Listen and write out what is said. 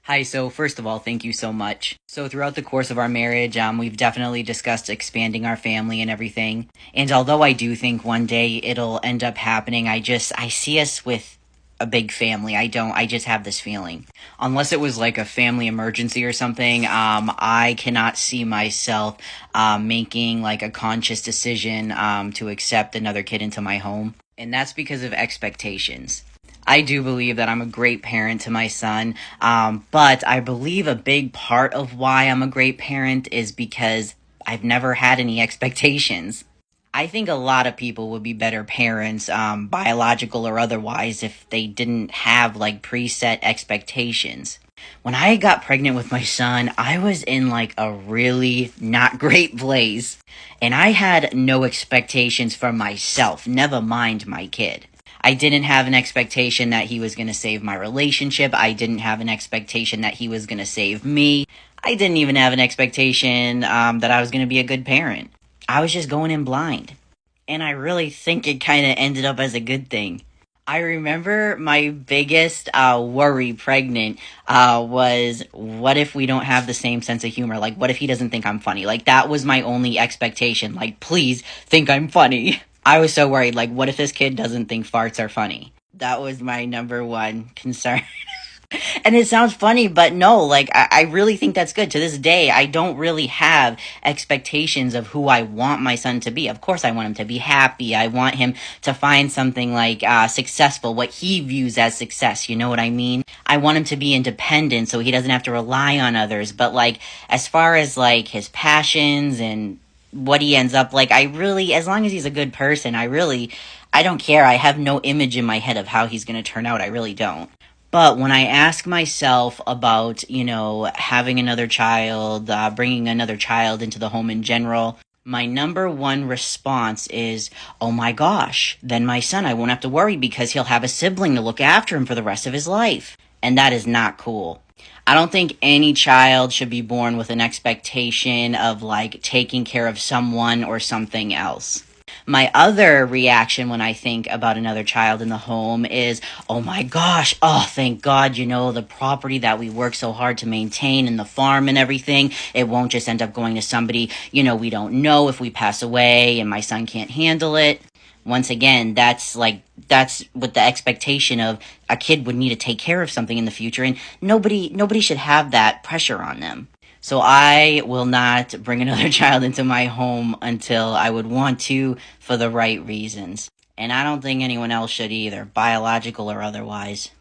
Hi, so first of all, thank you so much. So throughout the course of our marriage, we've definitely discussed expanding our family and everything. And although I do think one day it'll end up happening, I see us with a big family. I just have this feeling. Unless it was like a family emergency or something, I cannot see myself, making like a conscious decision, to accept another kid into my home. And that's because of expectations. I do believe that I'm a great parent to my son, but I believe a big part of why I'm a great parent is because I've never had any expectations. I think a lot of people would be better parents, biological or otherwise, if they didn't have like preset expectations. When I got pregnant with my son, I was in like a really not great place. And I had no expectations for myself, never mind my kid. I didn't have an expectation that he was going to save my relationship. I didn't have an expectation that he was going to save me. I didn't even have an expectation, that I was going to be a good parent. I was just going in blind. And I really think it kind of ended up as a good thing. I remember my biggest worry pregnant was what if we don't have the same sense of humor? Like, what if he doesn't think I'm funny? Like, that was my only expectation. Like, please think I'm funny. I was so worried. Like, what if this kid doesn't think farts are funny? That was my number one concern. And it sounds funny, but no, like, I really think that's good. To this day, I don't really have expectations of who I want my son to be. Of course, I want him to be happy. I want him to find something like successful, what he views as success. You know what I mean? I want him to be independent so he doesn't have to rely on others. But, like, as far as, like, his passions and what he ends up like, I really, as long as he's a good person, I don't care. I have no image in my head of how he's going to turn out. I really don't. But when I ask myself about, having another child, bringing another child into the home in general, my number one response is, oh my gosh, then my son, I won't have to worry because he'll have a sibling to look after him for the rest of his life. And that is not cool. I don't think any child should be born with an expectation of like taking care of someone or something else. My other reaction when I think about another child in the home is, oh my gosh, oh, thank God, the property that we work so hard to maintain and the farm and everything, it won't just end up going to somebody, we don't know if we pass away and my son can't handle it. Once again, that's with the expectation of a kid would need to take care of something in the future, and nobody should have that pressure on them. So I will not bring another child into my home until I would want to for the right reasons. And I don't think anyone else should either, biological or otherwise.